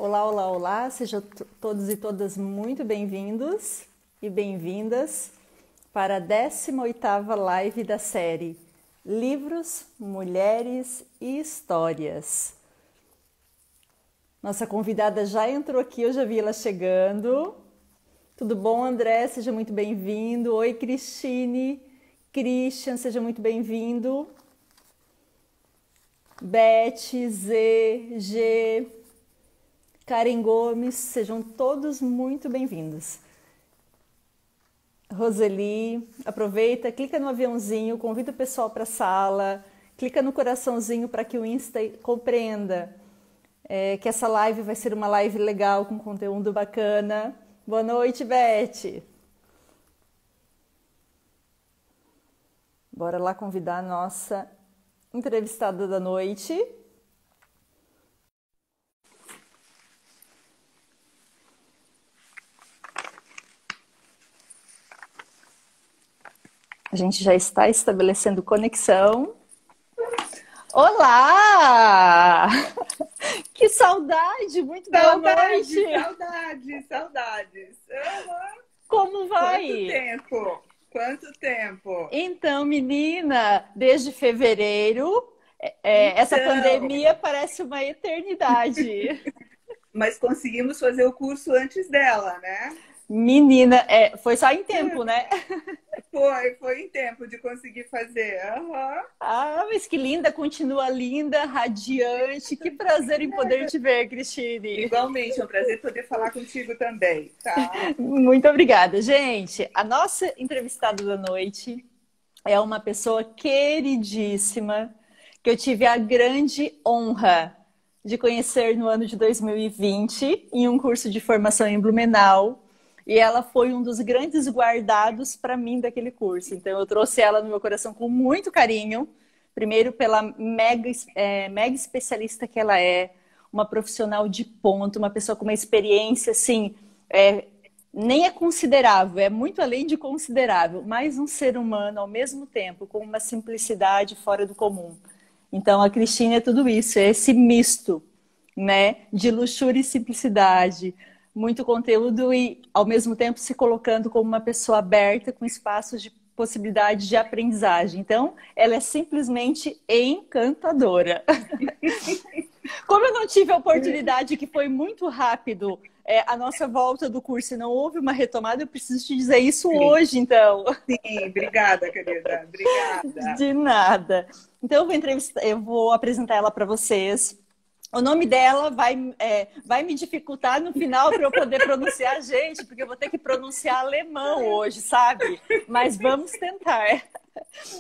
Olá, olá, olá, sejam todos e todas muito bem-vindos e bem-vindas para a 18ª live da série Livros, Mulheres e Histórias. Nossa convidada já entrou aqui, eu já vi ela chegando. Tudo bom, André? Seja muito bem-vindo. Oi, Cristine. Christian, seja muito bem-vindo. Beth, Z, G, Karen Gomes, sejam todos muito bem-vindos. Roseli, aproveita, clica no aviãozinho, convida o pessoal para a sala, clica no coraçãozinho para que o Insta compreenda que essa live vai ser uma live legal, com conteúdo bacana. Boa noite, Beth. Bora lá convidar a nossa entrevistada da noite. A gente já está estabelecendo conexão. Olá! Que saudade! Muito boa noite! Saudades! Uhum. Como vai? Quanto tempo? Então, menina, desde fevereiro, essa pandemia parece uma eternidade. Mas conseguimos fazer o curso antes dela, né? Menina, foi só em tempo, né? Foi em tempo de conseguir fazer. Uhum. Ah, mas que linda, continua linda, radiante. Que prazer em poder te ver, Cristine. Igualmente, é um prazer poder falar contigo também, tá? Muito obrigada, gente. A nossa entrevistada da noite é uma pessoa queridíssima que eu tive a grande honra de conhecer no ano de 2020 em um curso de formação em Blumenau. E ela foi um dos grandes guardados para mim daquele curso. Então, eu trouxe ela no meu coração com muito carinho. Primeiro, pela mega especialista que ela é, uma profissional de ponta, uma pessoa com uma experiência, assim, nem é considerável, é muito além de considerável, mas um ser humano, ao mesmo tempo, com uma simplicidade fora do comum. Então, a Cristine é tudo isso, é esse misto, né, de luxúria e simplicidade, muito conteúdo e, ao mesmo tempo, se colocando como uma pessoa aberta, com espaços de possibilidade de aprendizagem. Então, ela é simplesmente encantadora. Como eu não tive a oportunidade, que foi muito rápido, a nossa volta do curso e não houve uma retomada, eu preciso te dizer isso hoje, então. Sim, obrigada, querida. Obrigada. De nada. Então, eu vou apresentar ela para vocês. O nome dela vai me dificultar no final para eu poder pronunciar, gente, porque eu vou ter que pronunciar alemão hoje, sabe? Mas vamos tentar.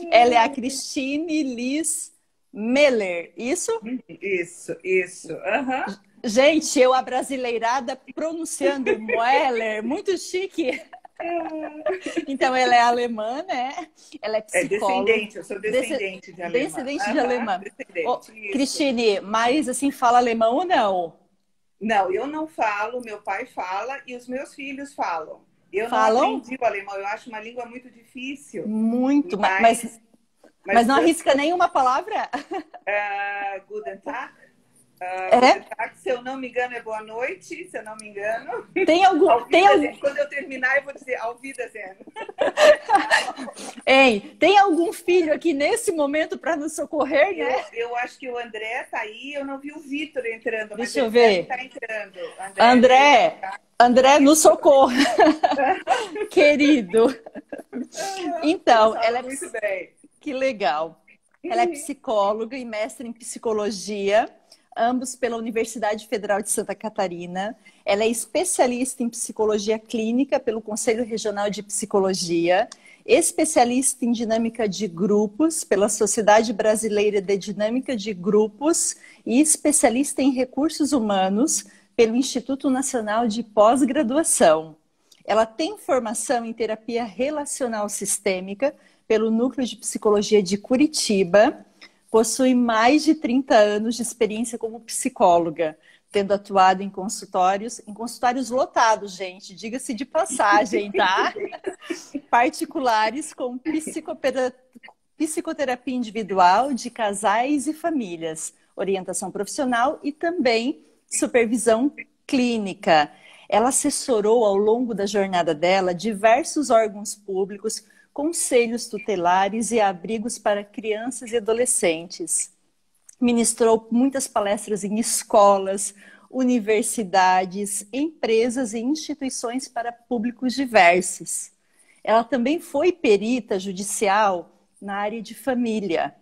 Ela é a Cristine Liz Meller, isso? Isso. Uhum. Gente, eu abrasileirada pronunciando Moeller, muito chique. Então, ela é alemã, né? Ela é psicóloga. Eu sou descendente de alemã. Descendente de alemã. Oh, Descendente, Cristine, mas assim, fala alemão ou não? Não, eu não falo, meu pai fala e os meus filhos falam. Eu Falam? não aprendi o alemão, eu acho uma língua muito difícil. Muito, mas não arrisca nenhuma palavra? Guten Tag. É? Se eu não me engano, é boa noite, se eu não me engano. Tem algum... Quando eu terminar, eu vou dizer Auf Wiedersehen. Ei, tem algum filho aqui nesse momento para nos socorrer, né? Eu acho que o André tá aí, eu não vi o Vitor entrando. Deixa eu ver. Tá entrando. André, nos socorra. Querido. Então, ela é... Muito bem. Que legal. Ela é psicóloga e mestre em psicologia, ambos pela Universidade Federal de Santa Catarina. Ela é especialista em psicologia clínica pelo Conselho Regional de Psicologia, especialista em dinâmica de grupos pela Sociedade Brasileira de Dinâmica de Grupos e especialista em recursos humanos pelo Instituto Nacional de Pós-Graduação. Ela tem formação em terapia relacional sistêmica pelo Núcleo de Psicologia de Curitiba, possui mais de 30 anos de experiência como psicóloga, tendo atuado em consultórios lotados, gente, diga-se de passagem, tá? Particulares com psicoterapia individual de casais e famílias, orientação profissional e também supervisão clínica. Ela assessorou ao longo da jornada dela diversos órgãos públicos, conselhos tutelares e abrigos para crianças e adolescentes. Ministrou muitas palestras em escolas, universidades, empresas e instituições para públicos diversos. Ela também foi perita judicial na área de família.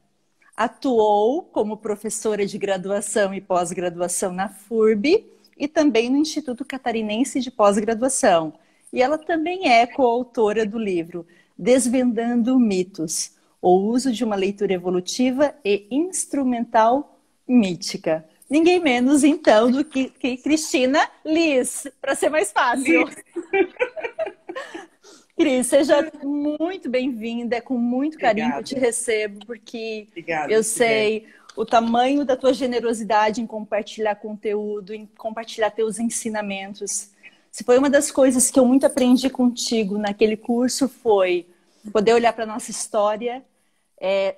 Atuou como professora de graduação e pós-graduação na FURB e também no Instituto Catarinense de Pós-Graduação. E ela também é coautora do livro Desvendando Mitos, o uso de uma leitura evolutiva e instrumental mítica. Ninguém menos, então, do que Cristina Liz, para ser mais fácil. Cris, seja muito bem-vinda, é com muito carinho que eu te recebo, porque eu sei o tamanho da tua generosidade em compartilhar conteúdo, em compartilhar teus ensinamentos. Se foi uma das coisas que eu muito aprendi contigo naquele curso, foi poder olhar para a nossa história,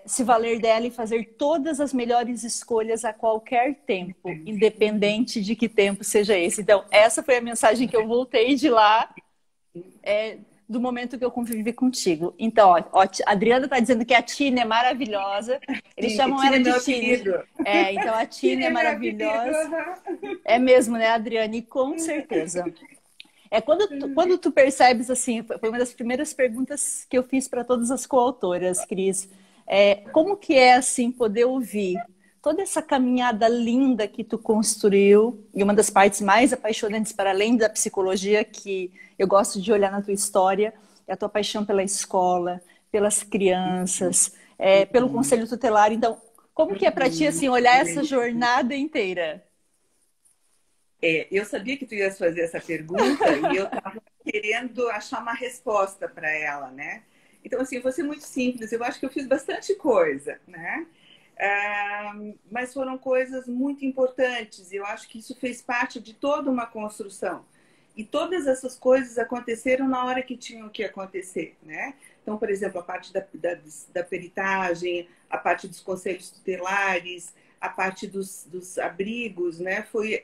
se valer dela e fazer todas as melhores escolhas a qualquer tempo, independente de que tempo seja esse. Então, essa foi a mensagem que eu voltei de lá, do momento que eu convivi contigo. Então, ó, a Adriana está dizendo que a Tina é maravilhosa. Eles chamam ela de Tina. Então a Tina é maravilhosa. É mesmo, né, Adriana? E com certeza. Quando tu percebes, assim, foi uma das primeiras perguntas que eu fiz para todas as coautoras, Cris. Como que é, assim, poder ouvir toda essa caminhada linda que tu construiu, e uma das partes mais apaixonantes, para além da psicologia, que eu gosto de olhar na tua história, é a tua paixão pela escola, pelas crianças, pelo conselho tutelar. Então, como que é para ti, assim, olhar essa jornada inteira? Eu sabia que tu ias fazer essa pergunta e eu estava querendo achar uma resposta para ela, né? Então, assim, eu vou ser muito simples. Eu acho que eu fiz bastante coisa, né? Mas foram coisas muito importantes. Eu acho que isso fez parte de toda uma construção. E todas essas coisas aconteceram na hora que tinham que acontecer, né? Então, por exemplo, a parte da peritagem, a parte dos conselhos tutelares, a parte dos abrigos, né? Foi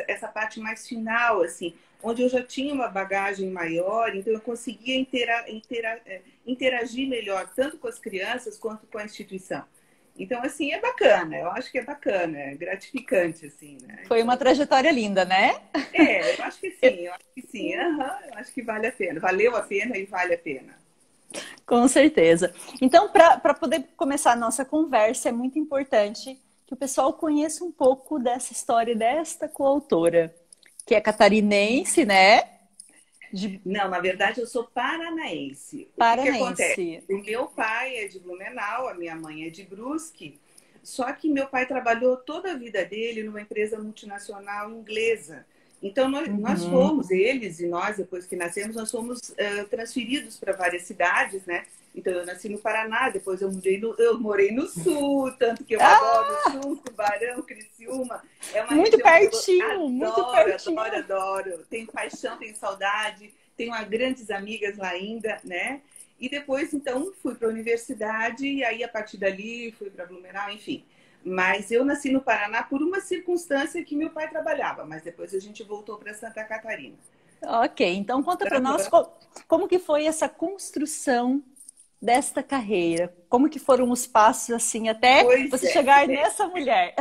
essa parte mais final, assim, onde eu já tinha uma bagagem maior, então eu conseguia interagir melhor, tanto com as crianças quanto com a instituição. Então, assim, é bacana. Eu acho que é bacana, é gratificante, assim, né? Foi uma trajetória linda, né? Eu acho que sim, eu acho que sim. Eu acho que vale a pena. Valeu a pena e vale a pena. Com certeza. Então, para poder começar a nossa conversa, é muito importante que o pessoal conheça um pouco dessa história desta coautora, que é catarinense, né? Não, na verdade, eu sou paranaense. Paranaense. O que acontece? O meu pai é de Blumenau, a minha mãe é de Brusque, só que meu pai trabalhou toda a vida dele numa empresa multinacional inglesa. Então, nós fomos, eles e nós, depois que nascemos, nós fomos transferidos para várias cidades, né? Então, eu nasci no Paraná, depois eu morei no Sul, tanto que eu adoro o Sul, Tubarão, Criciúma. É uma muito região pertinho, que eu muito pertinho. Adoro. Tenho paixão, tenho saudade, tenho grandes amigas lá ainda, né? E depois, então, fui para a universidade e aí, a partir dali, fui para Blumenau, enfim. Mas eu nasci no Paraná por uma circunstância que meu pai trabalhava, mas depois a gente voltou para Santa Catarina. Ok, então conta para nós como que foi essa construção desta carreira? Como que foram os passos, assim, até você chegar nessa mulher?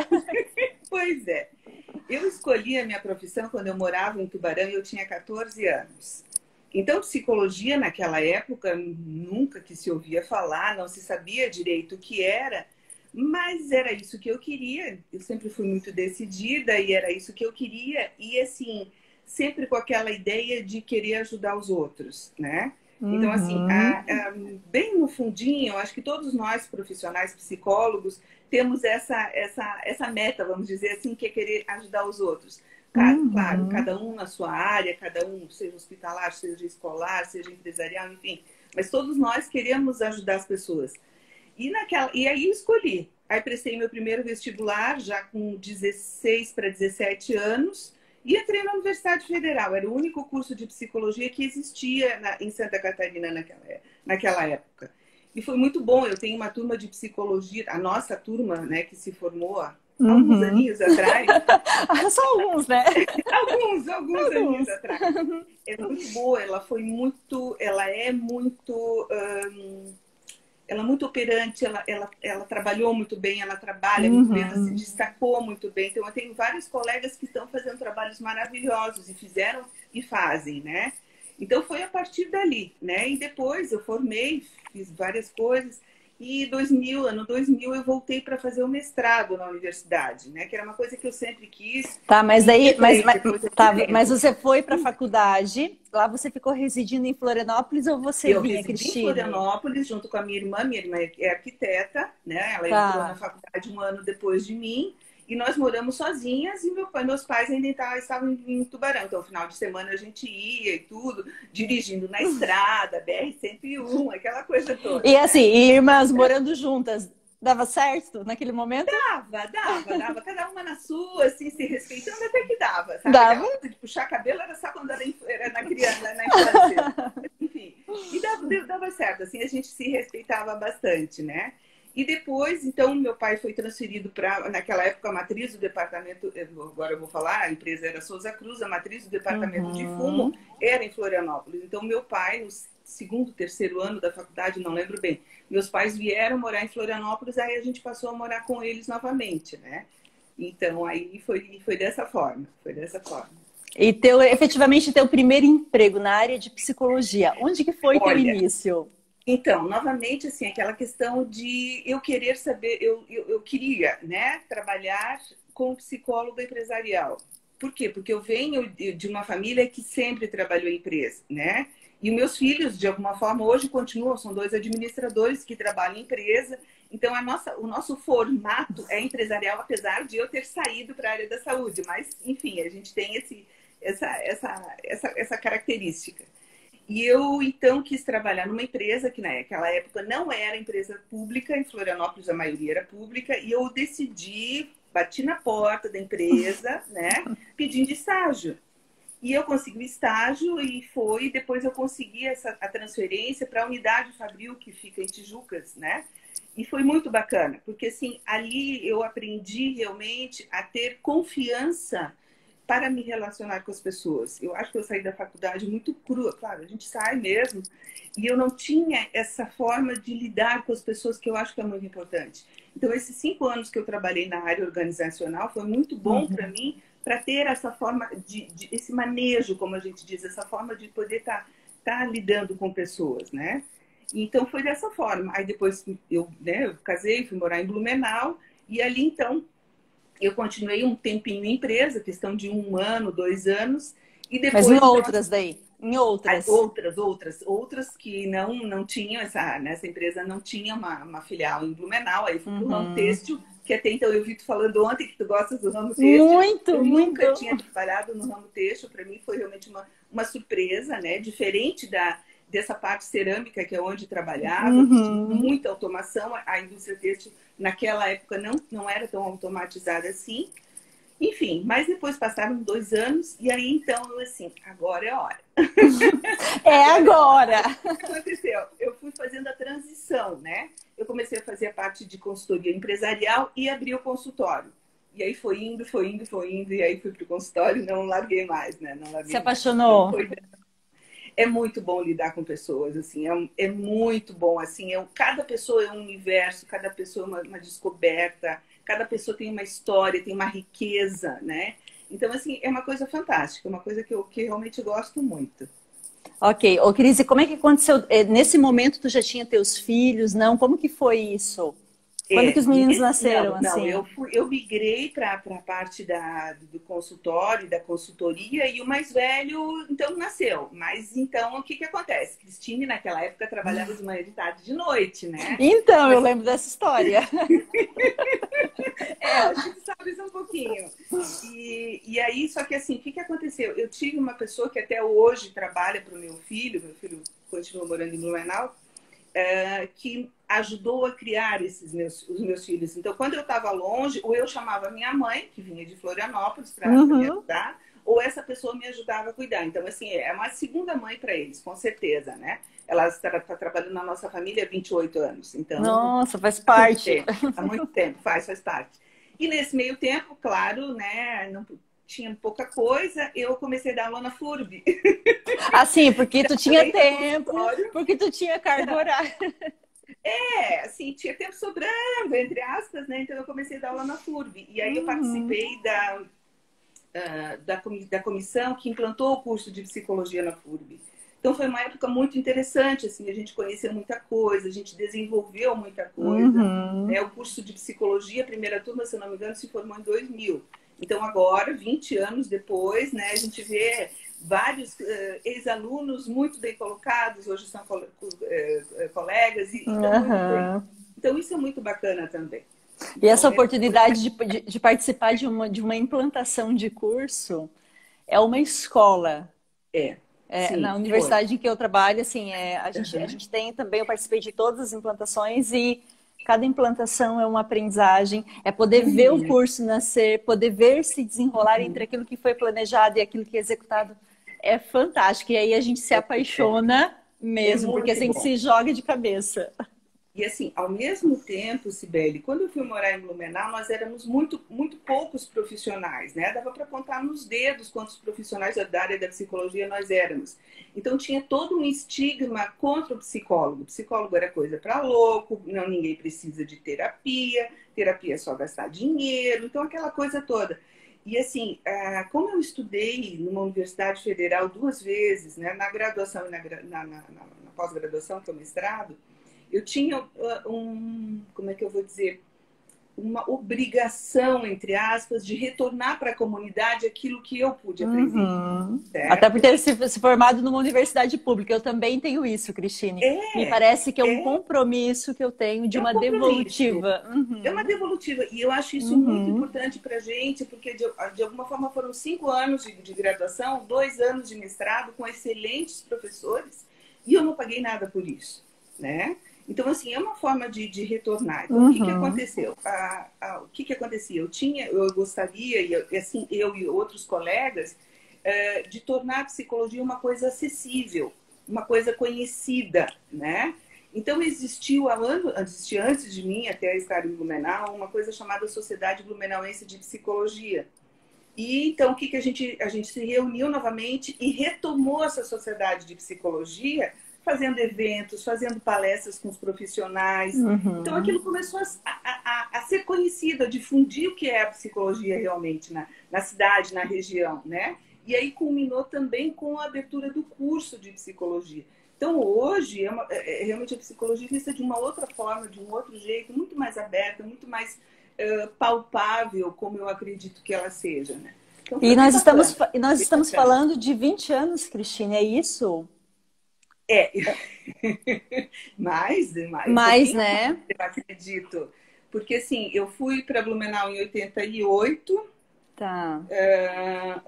Pois é. Eu escolhi a minha profissão quando eu morava em Tubarão e eu tinha 14 anos. Então, psicologia naquela época nunca que se ouvia falar, não se sabia direito o que era, mas era isso que eu queria. Eu sempre fui muito decidida e era isso que eu queria. E, assim, sempre com aquela ideia de querer ajudar os outros, né? Então, assim, bem no fundinho, acho que todos nós, profissionais psicólogos, temos essa meta, vamos dizer assim, que é querer ajudar os outros. Claro, cada um na sua área, cada um, seja hospitalar, seja escolar, seja empresarial, enfim. Mas todos nós queremos ajudar as pessoas. E aí eu escolhi. Aí prestei meu primeiro vestibular, já com 16 para 17 anos, e entrei na Universidade Federal. Era o único curso de psicologia que existia em Santa Catarina naquela época. E foi muito bom. Eu tenho uma turma de psicologia, a nossa turma, né, que se formou alguns Uhum. aninhos atrás. Só alguns, né? Alguns aninhos atrás. É muito boa, ela é muito, ela é muito operante, ela trabalhou muito bem, ela trabalha muito bem, ela se Uhum. destacou muito bem. Então, eu tenho vários colegas que estão fazendo trabalhos maravilhosos e fizeram e fazem, né? Então, foi a partir dali, né? E depois eu formei, fiz várias coisas. E ano 2000, eu voltei para fazer o mestrado na universidade, né? Que era uma coisa que eu sempre quis. Tá, mas E daí, demorei depois algum tá, mas tempo. você foi para a faculdade, lá você ficou residindo em Florianópolis ou você Eu vinha, residi em Cristine? Florianópolis junto com a minha irmã é arquiteta, né? Ela entrou na Tá. faculdade um ano depois de mim e nós moramos sozinhas e meus pais ainda estavam em Tubarão. Então, no final de semana a gente ia e tudo, dirigindo na estrada, BR-101, aquela coisa E toda, assim, né? irmãs morando juntas, dava certo naquele momento? Dava, cada uma na sua, assim, se respeitando até que dava, sabe? Dava. Aquela coisa de puxar cabelo era só quando era na criança, na infância. Enfim, e dava certo, assim, a gente se respeitava bastante, né? E depois, então, meu pai foi transferido para, naquela época, a matriz do departamento, agora eu vou falar, a empresa era Souza Cruz, a matriz do departamento de fumo Uhum. era em Florianópolis. Então, meu pai, no segundo, terceiro ano da faculdade, não lembro bem, meus pais vieram morar em Florianópolis, aí a gente passou a morar com eles novamente, né? Então, aí foi dessa forma, foi dessa forma. E efetivamente teu primeiro emprego na área de psicologia, onde que foi teu Olha, início? então, novamente, assim, aquela questão de eu querer saber, eu queria, né, trabalhar como psicóloga empresarial. Por quê? Porque eu venho de uma família que sempre trabalhou em empresa, né? E meus filhos, de alguma forma, hoje continuam, são dois administradores que trabalham em empresa. Então, o nosso formato é empresarial, apesar de eu ter saído para a área da saúde. Mas, enfim, a gente tem essa característica. E eu, então, quis trabalhar numa empresa que, naquela época, não era empresa pública, em Florianópolis a maioria era pública, e eu decidi, bati na porta da empresa, né, pedindo estágio. E eu consegui o estágio depois eu consegui a transferência para a unidade Fabril, que fica em Tijucas, né? E foi muito bacana, porque assim, ali eu aprendi realmente a ter confiança para me relacionar com as pessoas. Eu acho que eu saí da faculdade muito crua, claro, a gente sai mesmo, e eu não tinha essa forma de lidar com as pessoas que eu acho que é muito importante. Então, esses 5 anos que eu trabalhei na área organizacional foi muito bom para Uhum. mim, para ter essa forma esse manejo, como a gente diz, essa forma de poder tá lidando com pessoas, né? Então foi dessa forma. Aí depois eu casei, fui morar em Blumenau e ali então eu continuei um tempinho em empresa, questão de 1 ano, 2 anos, e Mas em depois então outras daí, em outras. outras que não tinham nessa empresa não tinha uma filial em Blumenau, aí fui para o ramo Uhum. têxtil, que até então eu vi tu falando ontem que tu gostas do ramo têxtil. Muito, Eu muito. nunca tinha trabalhado no ramo têxtil, para mim foi realmente uma surpresa, né? Diferente dessa parte cerâmica, que é onde trabalhava, que tinha Uhum. muita automação, a indústria têxtil naquela época não era tão automatizada assim. Enfim, mas depois passaram 2 anos e aí então eu assim, agora é a hora. É Agora é a hora. agora. Aí o que aconteceu? Eu fui fazendo a transição, né? Eu comecei a fazer a parte de consultoria empresarial e abri o consultório. E aí foi indo, foi indo, foi indo, e aí fui para o consultório e não larguei mais, né? Não Se larguei mais. Então apaixonou. é muito bom lidar com pessoas, assim, é muito bom, assim, cada pessoa é um universo, cada pessoa é uma descoberta, cada pessoa tem uma história, tem uma riqueza, né? Então, assim, é uma coisa fantástica, é uma coisa que realmente gosto muito. Ok. Ô, Cris, e como é que aconteceu? Nesse momento tu já tinha teus filhos, não? Como que foi isso? Quando que os meninos nasceram, Não, assim? eu migrei para a parte do consultório, da consultoria, e o mais velho, então, nasceu. Mas, então, o que que acontece? Cristine, naquela época, trabalhava de manhã, de tarde, de noite, né? Então, eu Mas lembro dessa história. acho que tu sabes um pouquinho. E aí, só que assim, o que que aconteceu? Eu tive uma pessoa que até hoje trabalha para o meu filho continua morando em Blumenau, que ajudou a criar os meus filhos. Então, quando eu estava longe, ou eu chamava minha mãe, que vinha de Florianópolis, para me Uhum. ajudar, ou essa pessoa me ajudava a cuidar. Então, assim, é uma segunda mãe para eles, com certeza, né? Ela está trabalhando na nossa família há 28 anos. Então, Nossa, faz há muito parte. tempo, há muito tempo, faz parte. E nesse meio tempo, claro, né, não tinha pouca coisa, eu comecei a dar aula na FURB. Assim, porque tu tinha Além do tempo, consultório. porque tu tinha carga horária. Assim, tinha tempo sobrando, entre aspas, né? Então eu comecei a dar aula na FURB. E aí eu participei da comissão que implantou o curso de psicologia na FURB. Então foi uma época muito interessante, assim, a gente conheceu muita coisa, a gente desenvolveu muita coisa. Né? O curso de psicologia, a primeira turma, se eu não me engano, se formou em 2000. Então agora, 20 anos depois, né, a gente vê vários ex-alunos muito bem colocados, hoje são colegas, e estão muito bem. Então isso é muito bacana também. E essa oportunidade de participar de uma implantação de curso é uma escola. Sim, na universidade em que eu trabalho, assim, a gente tem também, eu participei de todas as implantações e cada implantação é uma aprendizagem, é poder ver o curso nascer, poder ver se desenrolar entre aquilo que foi planejado e aquilo que é executado. É fantástico. E aí a gente se apaixona mesmo, porque a gente se joga de cabeça. E assim, ao mesmo tempo, Cibele, quando eu fui morar em Blumenau, nós éramos muito poucos profissionais, né? Dava para contar nos dedos quantos profissionais da área da psicologia nós éramos. Então tinha todo um estigma contra o psicólogo. O psicólogo era coisa para louco, não, ninguém precisa de terapia é só gastar dinheiro, então aquela coisa toda. E assim, como eu estudei numa universidade federal 2 vezes, né? Na graduação e na pós-graduação, que é o mestrado, eu tinha como é que eu vou dizer, uma obrigação, entre aspas, de retornar para a comunidade aquilo que eu pude aprender. Até por ter se formado numa universidade pública. Eu também tenho isso, Cristine. Me parece que é um compromisso que eu tenho de uma devolutiva. É uma devolutiva. E eu acho isso muito importante para a gente, porque de alguma forma foram 5 anos de graduação, 2 anos de mestrado, com excelentes professores, e eu não paguei nada por isso, né? Então, assim, é uma forma de retornar. Então, o que aconteceu? O que acontecia? Eu gostaria, e assim, eu e outros colegas, de tornar a psicologia uma coisa acessível, uma coisa conhecida, né? Então, existiu antes de mim, até estar em Blumenau, uma coisa chamada Sociedade Blumenauense de Psicologia. E então, o que a gente se reuniu novamente e retomou essa Sociedade de Psicologia, fazendo eventos, fazendo palestras com os profissionais. Então, aquilo começou a ser conhecido, a difundir o que é a psicologia realmente na cidade, na região, né? E aí culminou também com a abertura do curso de psicologia. Então, hoje, realmente a psicologia vista de uma outra forma, de um outro jeito, muito mais aberta, muito mais palpável, como eu acredito que ela seja, né? Então, e nós estamos falando de 20 anos, Cristine, é isso? Mais, né? Eu acredito. Porque, assim, eu fui para Blumenau em 88. Tá.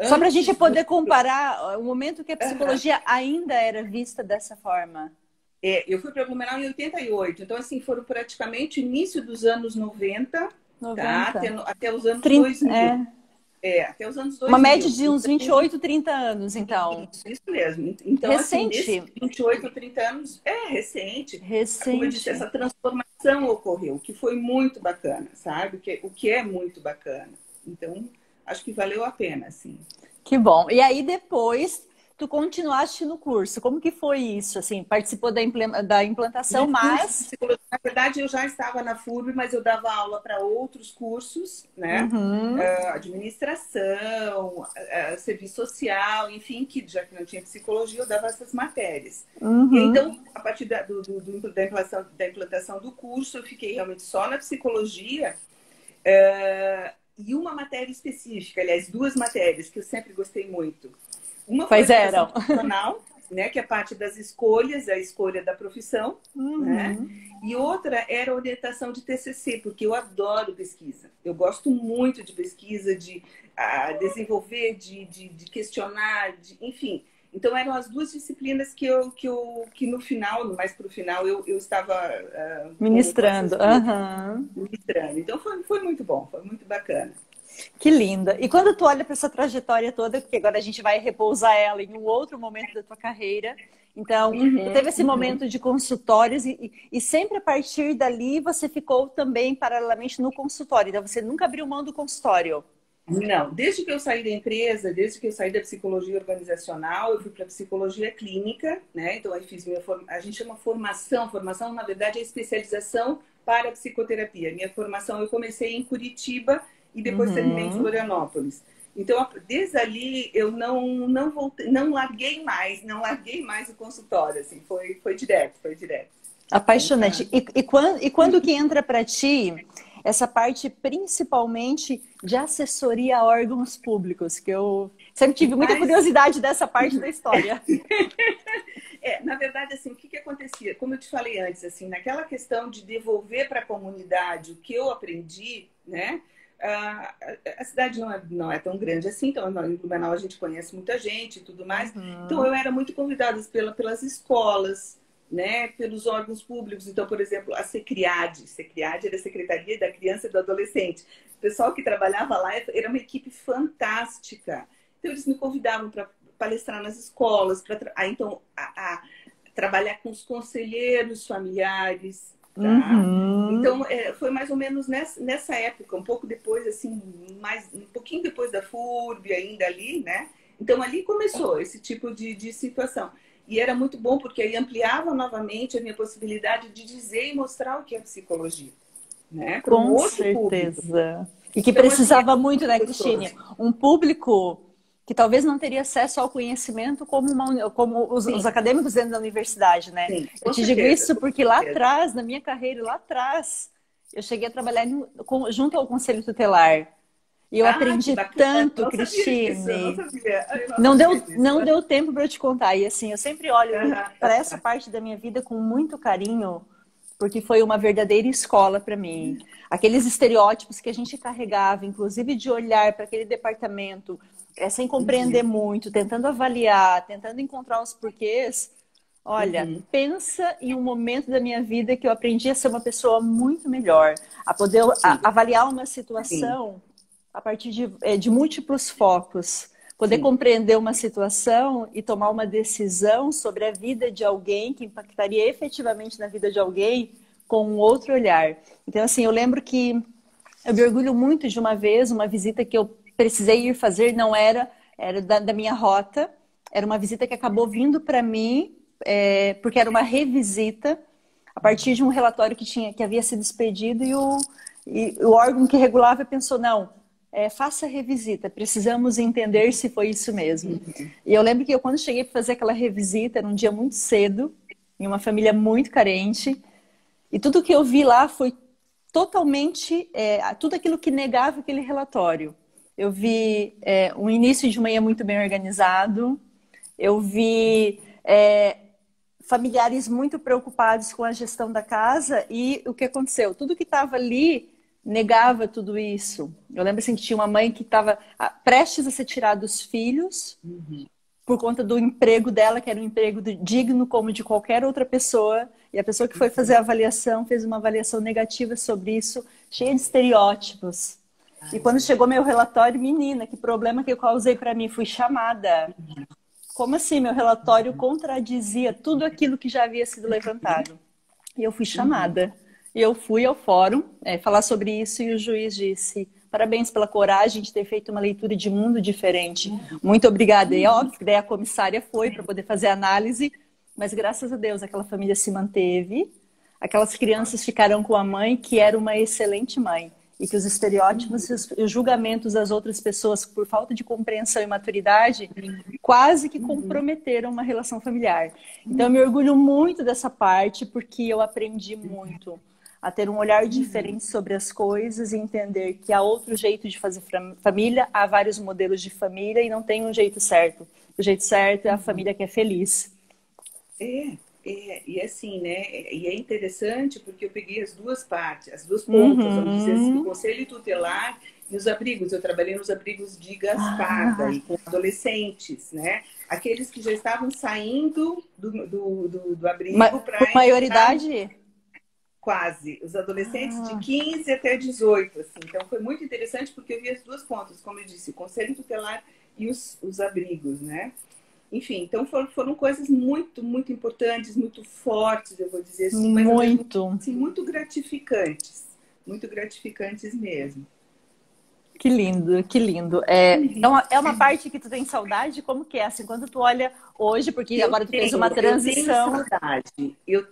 Só para a gente poder comparar o momento que a psicologia ainda era vista dessa forma. Eu fui para Blumenau em 88. Então, assim, foram praticamente início dos anos 90. Tá? Até os anos 2000. Até os anos 2000. Uma média de uns 28, 30 anos, então. Isso mesmo. Então, recente. Assim, nesses 28, 30 anos, recente. Como eu disse, essa transformação ocorreu, que foi muito bacana, sabe? O que é muito bacana. Então, acho que valeu a pena, assim. Que bom. E aí, depois, tu continuaste no curso. Como que foi isso? Assim, participou da implantação, mas... Na verdade, eu já estava na FURB, mas eu dava aula para outros cursos, né? Administração, serviço social, enfim, que já que não tinha psicologia, eu dava essas matérias. E então, a partir da implantação do curso, eu fiquei realmente só na psicologia, e uma matéria específica, aliás, 2 matérias que eu sempre gostei muito. Uma foi a profissional, né, que é parte das escolhas, a escolha da profissão, né? E outra era a orientação de TCC, porque eu adoro pesquisa. Eu gosto muito de pesquisa, de desenvolver, de questionar, enfim. Então, eram as 2 disciplinas que no final, mais para o final, eu estava... ministrando. Ministrando. Então, foi muito bom, foi muito bacana. Que linda. E quando tu olha para essa trajetória toda, porque agora a gente vai repousar ela em um outro momento da tua carreira, Então, teve esse momento de consultórios e sempre a partir dali você ficou também paralelamente no consultório. Então, você nunca abriu mão do consultório. Não, desde que eu saí da empresa, desde que eu saí da psicologia organizacional, eu fui para psicologia clínica, né? Então, aí fiz a gente chama formação. Formação, na verdade, é especialização para psicoterapia. Minha formação eu comecei em Curitiba e depois terminei em Florianópolis. Então, desde ali, eu não voltei, não larguei mais o consultório, assim, foi direto. Apaixonante. E quando que entra para ti essa parte principalmente de assessoria a órgãos públicos? Que eu sempre tive muita curiosidade dessa parte da história. Na verdade, assim, o que acontecia? Como eu te falei antes, assim, naquela questão de devolver para a comunidade o que eu aprendi, né? A cidade não é tão grande assim, então em Blumenau a gente conhece muita gente e tudo mais. Então eu era muito convidada pelas escolas, né, pelos órgãos públicos. Então, por exemplo, a Secriade era a Secretaria da Criança e do Adolescente. O pessoal que trabalhava lá era uma equipe fantástica. Então eles me convidavam para palestrar nas escolas, para trabalhar com os conselheiros familiares. Tá? Então, foi mais ou menos nessa época, um pouco depois, assim, um pouquinho depois da FURB, ainda ali, né? Então, ali começou esse tipo de situação. E era muito bom, porque aí ampliava novamente a minha possibilidade de dizer e mostrar o que é psicologia, né? Para um outro certeza. Público. E que então, precisava muito, né, Cristine? Um público que talvez não teria acesso ao conhecimento como os acadêmicos dentro da universidade, né? Sim, eu te digo isso porque lá atrás, na minha carreira, lá atrás, eu cheguei a trabalhar junto ao Conselho Tutelar. E eu aprendi tanto, Cristine. Não deu tempo para eu te contar. E assim, eu sempre olho para essa parte da minha vida com muito carinho, porque foi uma verdadeira escola para mim. Aqueles estereótipos que a gente carregava, inclusive de olhar para aquele departamento, sem compreender muito, tentando avaliar, tentando encontrar os porquês. Olha, pensa em um momento da minha vida que eu aprendi a ser uma pessoa muito melhor, a poder avaliar uma situação a partir de múltiplos focos, poder compreender uma situação e tomar uma decisão sobre a vida de alguém que impactaria efetivamente na vida de alguém com um outro olhar. Então, assim, eu lembro que eu me orgulho muito de uma vez, uma visita que eu precisei ir fazer, não era da minha rota, era uma visita que acabou vindo para mim, porque era uma revisita a partir de um relatório que havia sido expedido e o órgão que regulava pensou, não, faça a revisita, precisamos entender se foi isso mesmo. E eu lembro que quando cheguei para fazer aquela revisita, era um dia muito cedo, em uma família muito carente, e tudo que eu vi lá foi totalmente, tudo aquilo que negava aquele relatório. Eu vi um início de manhã muito bem organizado, eu vi familiares muito preocupados com a gestão da casa e o que aconteceu? Tudo que estava ali negava tudo isso. Eu lembro assim, que tinha uma mãe que estava prestes a ser tirada dos filhos por conta do emprego dela, que era um emprego digno como de qualquer outra pessoa, e a pessoa que foi fazer a avaliação fez uma avaliação negativa sobre isso, cheia de estereótipos. E quando chegou meu relatório, menina, que problema que eu causei para mim, fui chamada. Como assim? Meu relatório contradizia tudo aquilo que já havia sido levantado. E eu fui chamada. E eu fui ao fórum falar sobre isso e o juiz disse: parabéns pela coragem de ter feito uma leitura de mundo diferente. Muito obrigada. E é óbvio que daí a comissária foi para poder fazer a análise, mas graças a Deus aquela família se manteve. Aquelas crianças ficaram com a mãe, que era uma excelente mãe. E que os estereótipos e os julgamentos das outras pessoas por falta de compreensão e maturidade quase que comprometeram uma relação familiar. Então eu me orgulho muito dessa parte porque eu aprendi muito a ter um olhar diferente sobre as coisas e entender que há outro jeito de fazer família, há vários modelos de família e não tem um jeito certo. O jeito certo é a família que é feliz. E assim, né? E é interessante porque eu peguei as duas partes, as duas pontas, vamos dizer assim, o conselho tutelar e os abrigos. Eu trabalhei nos abrigos de Gasparda e com adolescentes, né? Aqueles que já estavam saindo do abrigo para maioridade? Quase. Os adolescentes de 15 até 18, assim. Então foi muito interessante porque eu vi as duas pontas, como eu disse, o conselho tutelar e os abrigos, né? enfim, então foram coisas muito, muito importantes, muito fortes, eu vou dizer assim, mas ao mesmo tempo, Muito. assim, muito gratificantes mesmo. Que lindo, que lindo. É uma parte que tu tem saudade? Como que é? Assim, quando tu olha hoje, porque agora tu fez uma Eu tenho transição. saudade, eu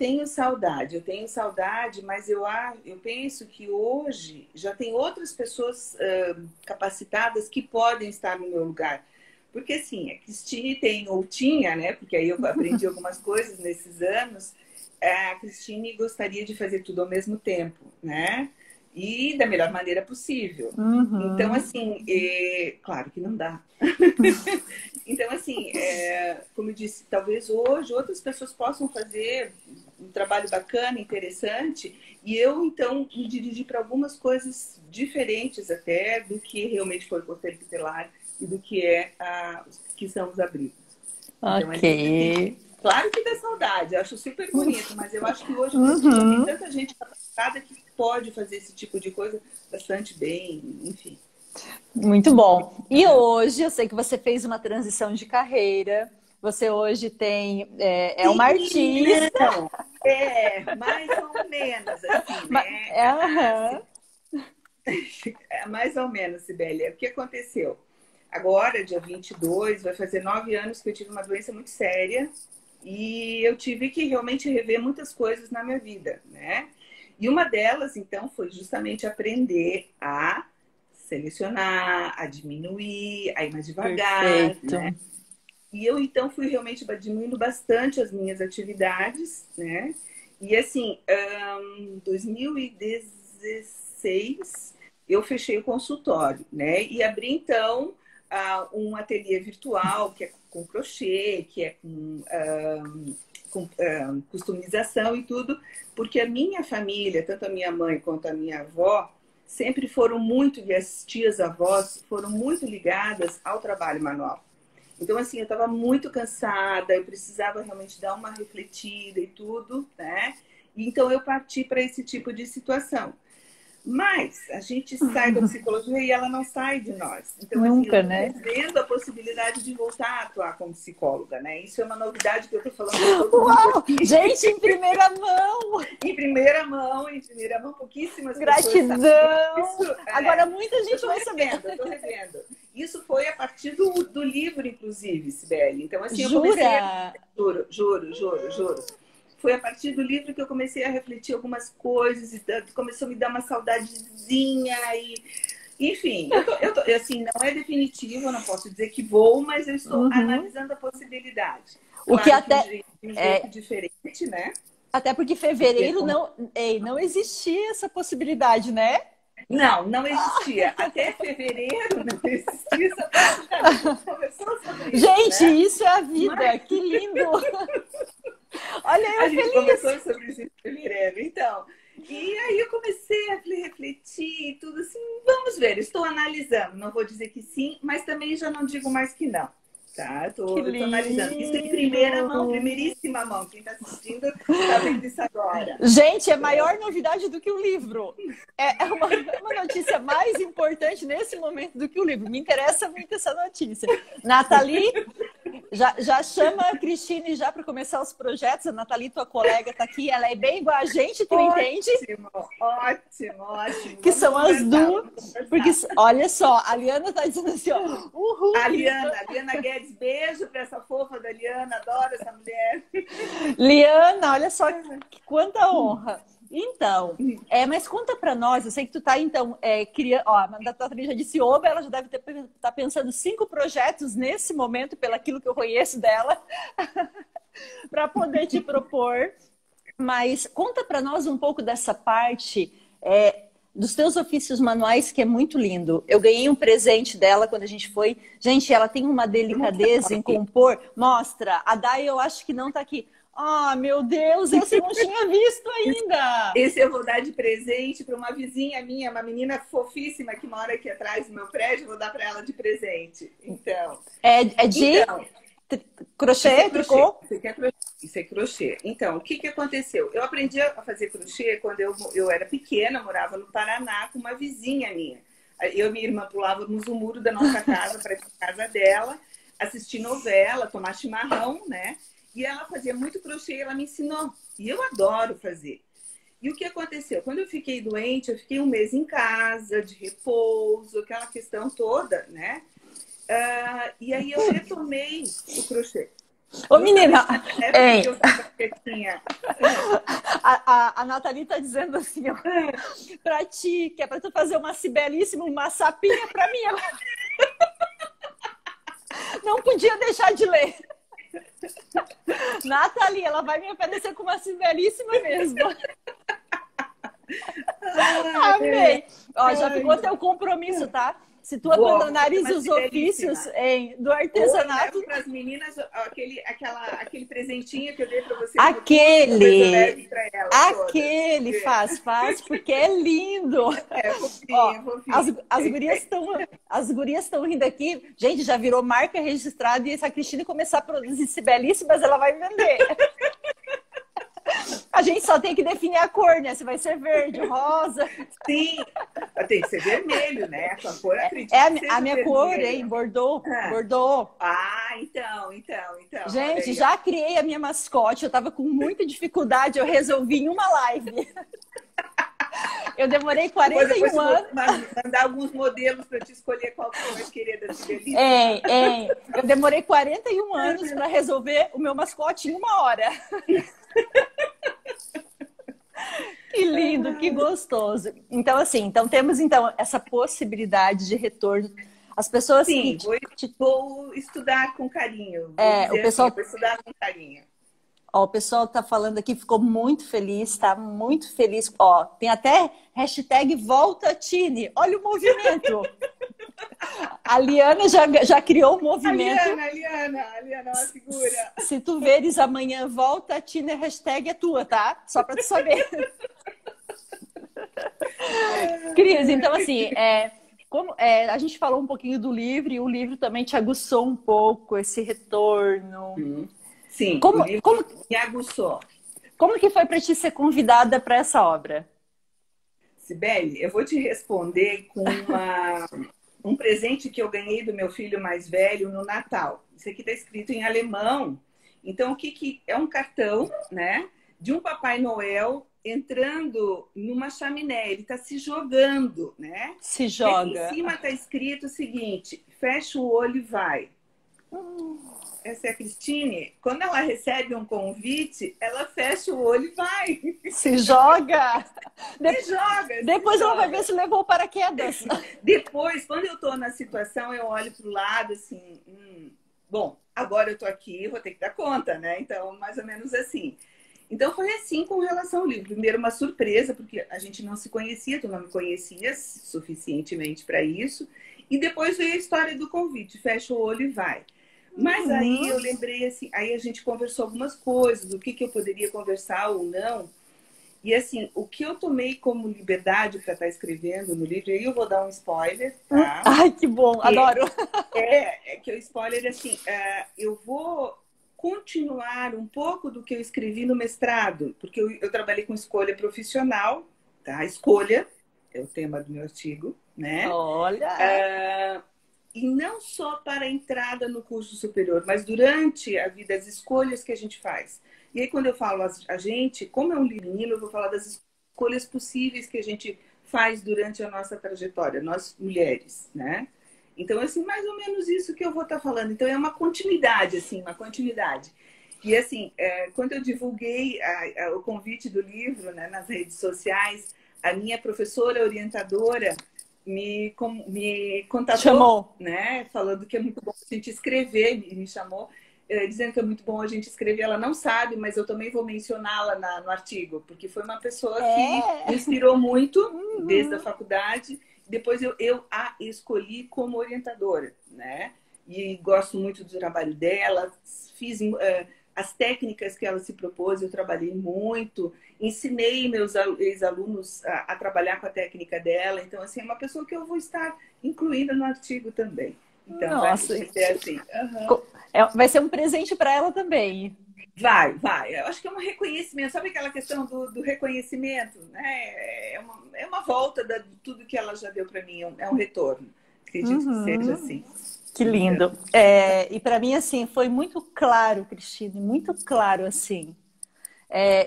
tenho saudade, mas eu penso que hoje já tem outras pessoas capacitadas que podem estar no meu lugar. Porque assim, a Cristine tem, ou tinha, né? Porque aí eu aprendi algumas coisas nesses anos, a Cristine gostaria de fazer tudo ao mesmo tempo, né? E da melhor maneira possível. Então, Uhum. assim, claro que não dá. Então, assim, como eu disse, talvez hoje outras pessoas possam fazer um trabalho bacana, interessante, e eu, então, me dirigi para algumas coisas diferentes até do que realmente foi o Conselho Tutelar e do que que são os abrigos. Então, Ok. assim, claro que dá saudade, eu acho super bonito, mas eu acho que hoje já tem Uhum. tanta gente capacitada que pode fazer esse tipo de coisa bastante bem, enfim. Muito bom. E hoje, eu sei que você fez uma transição de carreira. Você hoje é uma Sim, artista. não. Mais ou menos, assim, né? Aham. Mais ou menos, Sibeli. O que aconteceu? Agora, dia 22, vai fazer 9 anos que eu tive uma doença muito séria e eu tive que realmente rever muitas coisas na minha vida, né? E uma delas, então, foi justamente aprender a selecionar, a diminuir, a ir mais devagar, né? Perfeito. E eu, então, fui realmente diminuindo bastante as minhas atividades, né? E, assim, 2016, eu fechei o consultório, né? E abri, então, um ateliê virtual, que é com crochê, que é com customização e tudo, porque a minha família, tanto a minha mãe quanto a minha avó, sempre foram muito, e as tias-avós foram muito ligadas ao trabalho manual. Então, assim, eu estava muito cansada, eu precisava realmente dar uma refletida e tudo, né? Então, eu parti para esse tipo de situação. Mas a gente sai da psicologia e ela não sai de nós. Então, assim, eu Nunca, estou né? revendo a possibilidade de voltar a atuar como psicóloga, né? Isso é uma novidade que eu estou falando para todo mundo Uau! aqui. Gente, em primeira mão! Em primeira mão, pouquíssimas pessoas sabem Gratidão! isso. Agora muita Eu gente estou vai saber. revendo, eu estou revendo. Isso foi a partir do livro, inclusive, Sibeli. Então, assim, eu comecei a... Jura? Juro. Foi a partir do livro que eu comecei a refletir algumas coisas e começou a me dar uma saudadezinha e... Enfim, assim, não é definitivo, eu não posso dizer que vou, mas eu estou Uhum. analisando a possibilidade. O que Claro que até. de um jeito É, diferente, né? até porque Porque fevereiro como não existia essa possibilidade, né? não existia. Até fevereiro não existia essa possibilidade. A gente conversou sobre isso, Gente, né? isso é a Mas vida! Que lindo! Olha a eu gente feliz! conversou sobre isso em fevereiro. Então, e aí eu comecei a refletir e tudo assim, vamos ver, estou analisando. Não vou dizer que sim, mas também já não digo mais que não. Tá, Que eu tô analisando. Isso em primeira mão, lindo! primeiríssima mão. Quem está assistindo está vendo isso agora. Gente, é maior novidade do que o livro. É uma notícia mais importante nesse momento do que o livro. Me interessa muito essa notícia. Nathalie, já chama a Cristine já para começar os projetos. A Nathalie, tua colega, está aqui. Ela é bem igual a gente, tu entende? Ótimo. Que são as duas. Vamos Porque, conversar. olha só, a Liana está dizendo assim, ó, uhul, A querida. Liana Guedes, beijo para essa fofa da Liana, adoro essa mulher. Leana, olha só quanta honra. Então, mas conta para nós, eu sei que tu tá, então, criando, ó, a Nathalie já disse oba, ela já deve estar pensando 5 projetos nesse momento, pelo aquilo que eu conheço dela, para poder te propor. Mas conta para nós um pouco dessa parte dos teus ofícios manuais, que é muito lindo. Eu ganhei um presente dela quando a gente foi. Gente, ela tem uma delicadeza em compor. Mostra. A Day, eu acho que não está aqui. Ah, meu Deus, essa eu não tinha visto ainda. Esse eu vou dar de presente para uma vizinha minha, uma menina fofíssima que mora aqui atrás do meu prédio, vou dar para ela de presente. Então, É de então crochê, tricô? Isso é crochê. Então, o que aconteceu? Eu aprendi a fazer crochê quando eu era pequena, morava no Paraná com uma vizinha minha. Eu e minha irmã pulávamos o muro da nossa casa para ir para a casa dela. assistir novela, tomar chimarrão, né? E ela fazia muito crochê, ela me ensinou. E eu adoro fazer. E o que aconteceu? Quando eu fiquei doente, eu fiquei um mês em casa, de repouso, aquela questão toda, né? E aí eu retomei o crochê. Ô, menina, hein? Eu tava quietinha. A Nathalie tá dizendo assim, ó, pra ti, que é pra tu fazer uma belíssima, uma sapinha pra mim. Não podia deixar de ler. Nathalie, ela vai me oferecer com uma belíssima mesmo. Amei. Ó, já ficou teu compromisso, tá? Se tu abandonares os ofícios do artesanato... Para as meninas aquele presentinho que eu dei para você. Aquele faz, porque é lindo. É, fofinho, fofinho. As gurias estão rindo aqui. Gente, já virou marca registrada e se a Cristina começar a produzir belíssimas, ela vai vender. A gente só tem que definir a cor, né? Se vai ser verde, rosa. Sim, tem que ser vermelho, né? A tua cor, acredito. A minha cor, hein? Bordeaux. Bordeaux. Então. Gente, já criei a minha mascote. Eu tava com muita dificuldade. Eu resolvi em uma live. Eu demorei 41 anos. Mandar alguns modelos para te escolher qual que você vai querer desse delícia. Eu demorei 41 anos para resolver o meu mascote em 1 hora. Que lindo, que gostoso. Então, assim, temos essa possibilidade de retorno. As pessoas vou estudar com carinho. O pessoal vou estudar com carinho. Ó, o pessoal tá falando aqui, ficou muito feliz, tá muito feliz. Ó, tem até hashtag Volta Tine. Olha o movimento. A Liana já criou o movimento. A Liana é uma figura. Se tu veres amanhã Volta Tine, a hashtag é tua, tá? Só pra tu saber. Cris, então assim, a gente falou um pouquinho do livro e o livro também te aguçou um pouco esse retorno. Sim, como me aguçou. Como que foi para ti ser convidada para essa obra? Sibeli, eu vou te responder com um presente que eu ganhei do meu filho mais velho no Natal. Isso aqui está escrito em alemão. Então, o que é um cartão, né, de um Papai Noel entrando numa chaminé. Ele está se jogando, né? Se joga. E aqui em cima está escrito o seguinte: fecha o olho e vai. Essa é a Cristine. Quando ela recebe um convite, ela fecha o olho e vai. Se joga! Depois ela vai ver se levou paraquedas. Depois, quando eu estou na situação, eu olho para o lado assim... bom, agora eu estou aqui, vou ter que dar conta, né? Então, mais ou menos assim. Então, foi assim com relação ao livro. Primeiro, uma surpresa, porque a gente não se conhecia, tu não me conhecias suficientemente para isso. E depois veio a história do convite. Fecha o olho e vai. Mas aí eu lembrei assim, aí a gente conversou algumas coisas, o que eu poderia conversar ou não. E assim, o que eu tomei como liberdade para estar escrevendo no livro, aí eu vou dar um spoiler, tá? Ai, que bom, adoro! É que o spoiler, assim, eu vou continuar um pouco do que eu escrevi no mestrado, porque eu trabalhei com escolha profissional, tá? Escolha é o tema do meu artigo, né? Olha! E não só para a entrada no curso superior, mas durante a vida, as escolhas que a gente faz. E aí, quando eu falo a gente, como é um menino, eu vou falar das escolhas possíveis que a gente faz durante a nossa trajetória, nós mulheres, né? Então, assim, mais ou menos isso que eu vou estar falando. Então, é uma continuidade, assim, uma continuidade. E, assim, quando eu divulguei o convite do livro, né, nas redes sociais, a minha professora orientadora me contatou, chamou, né, falando que é muito bom a gente escrever, me chamou, dizendo que é muito bom a gente escrever. Ela não sabe, mas eu também vou mencioná-la no artigo, porque foi uma pessoa que me inspirou muito desde a faculdade. Depois eu a escolhi como orientadora, né? E gosto muito do trabalho dela, fiz as técnicas que ela se propôs, eu trabalhei muito, ensinei meus ex-alunos a trabalhar com a técnica dela. Então, assim, é uma pessoa que eu vou estar incluindo no artigo também. Então, nossa, vai ser assim. Vai ser um presente para ela também. Vai. Eu acho que é um reconhecimento. Sabe aquela questão do reconhecimento? Né? É uma volta de tudo que ela já deu para mim. É um retorno. Acredito que seja assim. Que lindo. E para mim, assim, foi muito claro, Cristine, muito claro, assim.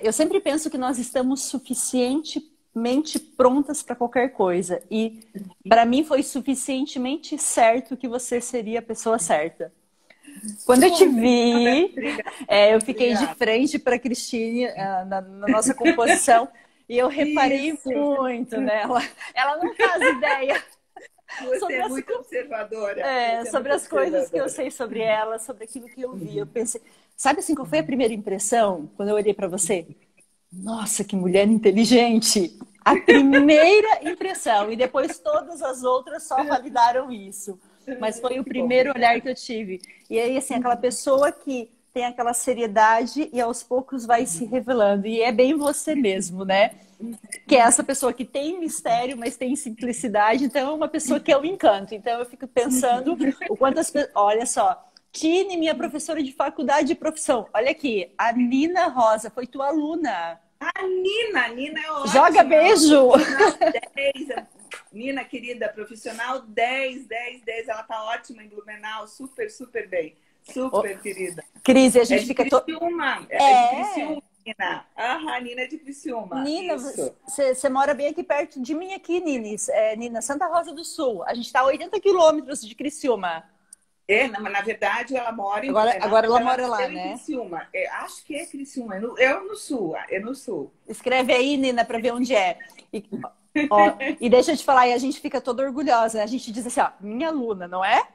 Eu sempre penso que nós estamos suficientemente prontas para qualquer coisa. E para mim foi suficientemente certo que você seria a pessoa certa. Quando eu te vi, eu fiquei de frente para a Cristine na nossa composição e eu reparei muito nela. Ela não faz ideia. Você é muito observadora. Sobre as coisas que eu sei sobre ela, sobre aquilo que eu vi. Eu pensei, sabe assim, qual foi a primeira impressão quando eu olhei para você? Nossa, que mulher inteligente! A primeira impressão. E depois todas as outras só validaram isso. Mas foi o primeiro olhar que eu tive. E aí, assim, aquela pessoa que tem aquela seriedade e aos poucos vai se revelando. E é bem você mesmo, né? Que é essa pessoa que tem mistério, mas tem simplicidade. Então, é uma pessoa que é um encanto. Então, eu fico pensando o quantas pessoas... Olha só, Tine, minha professora de faculdade de profissão. Olha aqui, a Nina Rosa foi tua aluna. A Nina é ótima. Joga beijo! 10, Nina, querida, profissional 10. Ela tá ótima em Blumenau, super, super bem. Super, querida. Cris, a gente fica... Criciúma. É de Criciúma, Nina. Nina é de Criciúma. Nina, você mora bem aqui perto de mim aqui, Ninis. Nina, Santa Rosa do Sul. A gente tá a 80 quilômetros de Criciúma. Na verdade, ela mora em... Agora ela mora lá, né? Criciúma. Acho que é Criciúma. É no sul. É no sul. Escreve aí, Nina, para ver onde é. E deixa eu te falar, e a gente fica toda orgulhosa, né? A gente diz assim, ó, minha aluna, não é?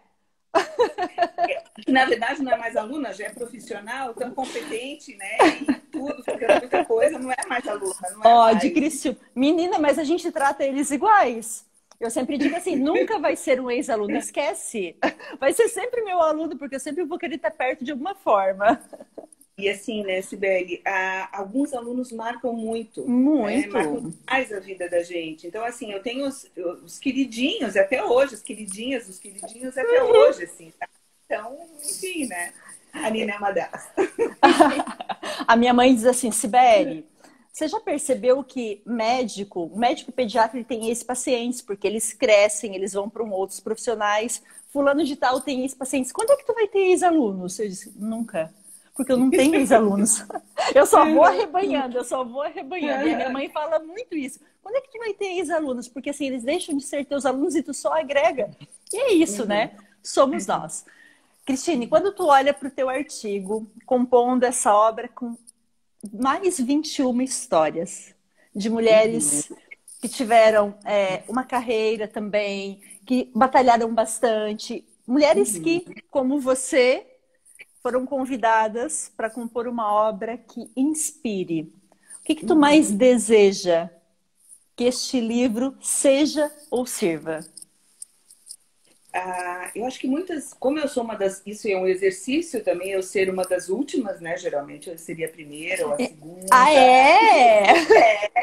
Na verdade, não é mais aluna, já é profissional, tão competente, né? E tudo, fazendo muita coisa, não é mais aluna. De Criciúma. Menina, mas a gente trata eles iguais. Eu sempre digo assim, nunca vai ser um ex-aluno, esquece. Vai ser sempre meu aluno, porque eu sempre vou querer estar perto de alguma forma. E assim, né, Sibeli, alguns alunos marcam muito. Muito. Marcam mais a vida da gente. Então, assim, eu tenho os queridinhos até hoje, os queridinhos até hoje, assim. Tá? Então, enfim, né? A Nina é uma delas. A minha mãe diz assim, Sibeli, você já percebeu que o médico pediatra, ele tem ex-pacientes, porque eles crescem, eles vão para outros profissionais. Fulano de tal tem ex-pacientes. Quando é que tu vai ter ex-alunos? Eu disse, nunca. Porque eu não tenho ex-alunos. Eu só vou arrebanhando. E a minha mãe fala muito isso. Quando é que tu vai ter ex-alunos? Porque assim, eles deixam de ser teus alunos e tu só agrega. E é isso, né? Somos nós. Cristine, quando tu olha para o teu artigo, compondo essa obra com mais 21 histórias de mulheres que tiveram uma carreira também, que batalharam bastante. Mulheres que, como você, foram convidadas para compor uma obra que inspire. O que tu mais deseja que este livro seja ou sirva? Eu acho que muitas, como eu sou isso é um exercício também, eu ser uma das últimas, né? Geralmente eu seria a primeira ou a segunda.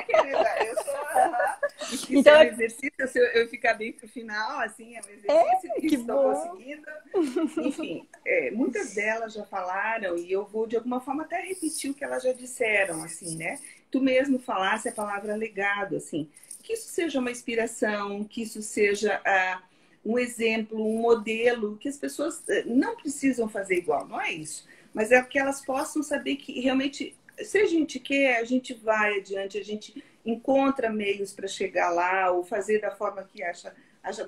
Querida, eu sou. Então é um exercício, eu ficar bem pro final, assim, é um exercício que estou conseguindo. Enfim, muitas delas já falaram e eu vou de alguma forma até repetir o que elas já disseram, assim, né? Tu mesmo falasse a palavra legado, assim, que isso seja uma inspiração, que isso seja um exemplo, um modelo, que as pessoas não precisam fazer igual, não é isso. Mas é que elas possam saber que realmente, se a gente quer, a gente vai adiante, a gente encontra meios para chegar lá, ou fazer da forma que acha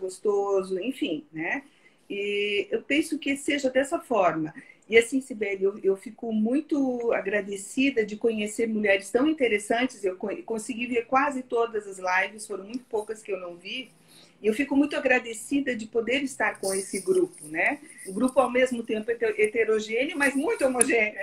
gostoso, enfim, né? E eu penso que seja dessa forma. E assim, Sibeli, eu fico muito agradecida de conhecer mulheres tão interessantes. Eu consegui ver quase todas as lives, foram muito poucas que eu não vi. E eu fico muito agradecida de poder estar com esse grupo, né? O grupo, ao mesmo tempo, heterogêneo, mas muito homogêneo.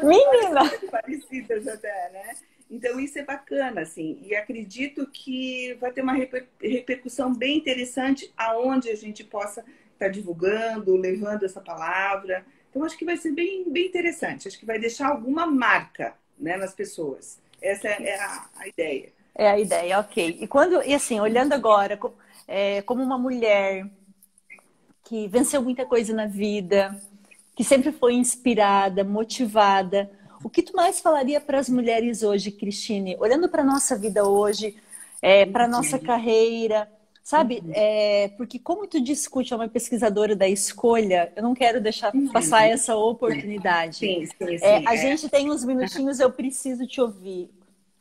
Menina! Muito parecidas até, né? Então, isso é bacana, assim. E acredito que vai ter uma repercussão bem interessante aonde a gente possa estar divulgando, levando essa palavra. Então, acho que vai ser bem, bem interessante. Acho que vai deixar alguma marca, né, nas pessoas. Essa é a ideia. É a ideia, ok. E assim, olhando agora, como uma mulher que venceu muita coisa na vida, que sempre foi inspirada, motivada, o que tu mais falaria para as mulheres hoje, Cristine? Olhando para a nossa vida hoje, para a nossa carreira, Sabe, porque como tu discute, é uma pesquisadora da escolha, eu não quero deixar passar essa oportunidade. Sim, sim, sim. A gente tem uns minutinhos, eu preciso te ouvir.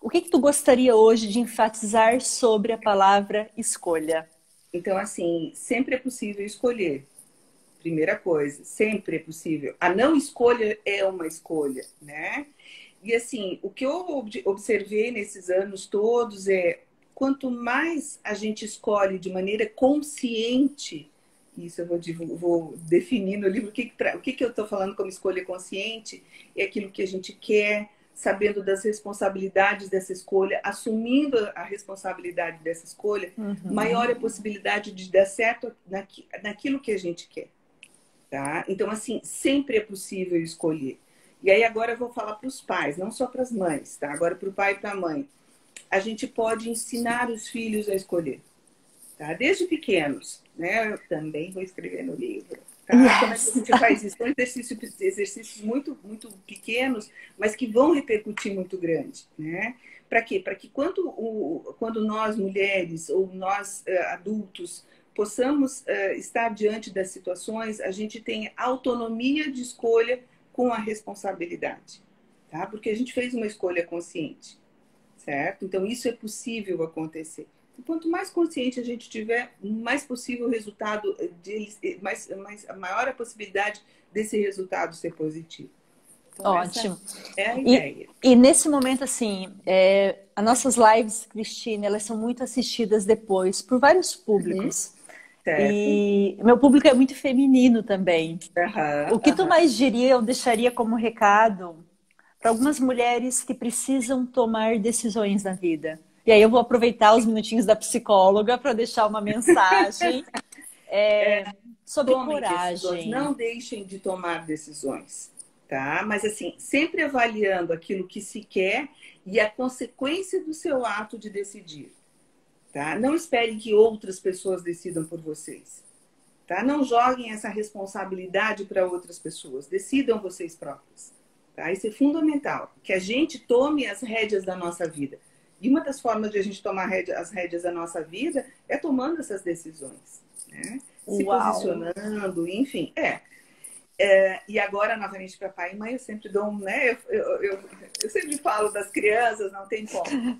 O que tu gostaria hoje de enfatizar sobre a palavra escolha? Então, assim, sempre é possível escolher. Primeira coisa, sempre é possível. A não escolha é uma escolha, né? E assim, o que eu observei nesses anos todos é quanto mais a gente escolhe de maneira consciente, isso eu vou definir no livro, o que eu estou falando como escolha consciente, é aquilo que a gente quer, sabendo das responsabilidades dessa escolha, assumindo a responsabilidade dessa escolha, maior é a possibilidade de dar certo naquilo que a gente quer. Tá? Então, assim, sempre é possível escolher. E aí agora eu vou falar para os pais, não só para as mães, tá? Agora para o pai e para a mãe. A gente pode ensinar os filhos a escolher, tá? Desde pequenos, né? Eu também vou escrever no livro. Tá? Yes. Como é que a gente faz isso? São exercícios muito, muito pequenos, mas que vão repercutir muito grande, né? Para quê? Para que quando nós mulheres ou nós adultos possamos estar diante das situações, a gente tenha autonomia de escolha com a responsabilidade, tá? Porque a gente fez uma escolha consciente, certo? Então isso é possível acontecer. E quanto mais consciente a gente tiver, mais possível o resultado deles, maior a possibilidade desse resultado ser positivo. Então, Ótimo. essa é a ideia. E nesse momento, assim, as nossas lives, Cristina, elas são muito assistidas depois por vários públicos. Certo. E meu público é muito feminino também. O que tu mais diria, eu deixaria como recado para algumas mulheres que precisam tomar decisões na vida? E aí eu vou aproveitar os minutinhos da psicóloga para deixar uma mensagem sobre coragem. Decisões. Não deixem de tomar decisões, tá? Mas assim, sempre avaliando aquilo que se quer e a consequência do seu ato de decidir. Tá? Não esperem que outras pessoas decidam por vocês. Tá? Não joguem essa responsabilidade para outras pessoas. Decidam vocês próprios. Tá? Isso é fundamental. Que a gente tome as rédeas da nossa vida. E uma das formas de a gente tomar as rédeas da nossa vida é tomando essas decisões. Né? Se posicionando, enfim. E agora, novamente, para pai e mãe, eu sempre dou né? Eu sempre falo das crianças, não tem como.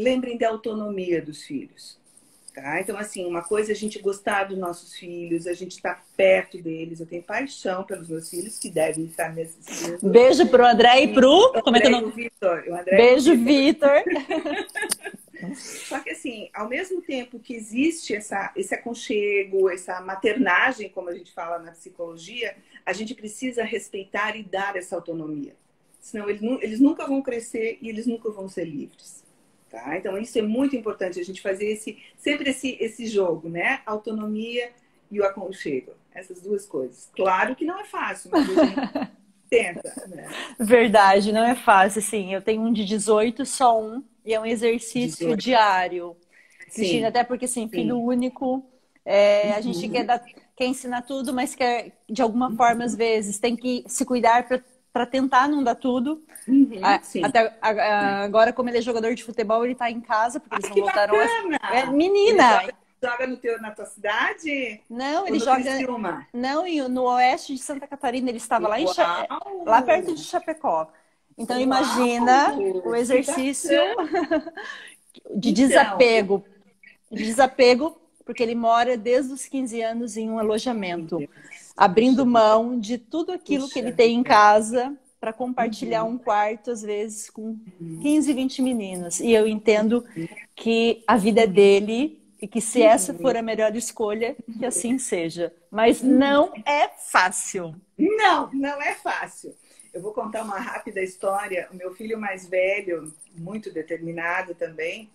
Lembrem da autonomia dos filhos. Tá? Então, assim, uma coisa é a gente gostar dos nossos filhos, a gente estar perto deles. Eu tenho paixão pelos meus filhos, que devem estar me assistindo. Beijo pro André e pro... Como é que o Vitor. Beijo, Vitor. Só que, assim, ao mesmo tempo que existe esse aconchego, essa maternagem, como a gente fala na psicologia, a gente precisa respeitar e dar essa autonomia. Senão eles nunca vão crescer e eles nunca vão ser livres. Tá? Então, isso é muito importante, a gente fazer sempre esse jogo, né? A autonomia e o aconchego. Essas duas coisas. Claro que não é fácil, mas a gente tenta. Né? Verdade, não é fácil. Assim, eu tenho um de 18, só um, e é um exercício diário. Cristina, até porque, assim, filho único, a gente quer ensinar tudo, mas quer, de alguma forma, às vezes, tem que se cuidar para tentar não dar tudo. Até agora, como ele é jogador de futebol, ele tá em casa, porque eles não voltaram. Menina! Ele joga na tua cidade? Não, ele joga. Não, no oeste de Santa Catarina, ele estava lá perto de Chapecó. Então, imagina o exercício de desapego. Desapego, porque ele mora desde os 15 anos em um alojamento, abrindo mão de tudo aquilo que ele tem em casa para compartilhar um quarto, às vezes, com 15, 20 meninos. E eu entendo que a vida é dele e que se essa for a melhor escolha, que assim seja. Mas não é fácil. Não é fácil. Eu vou contar uma rápida história. O meu filho mais velho, muito determinado também,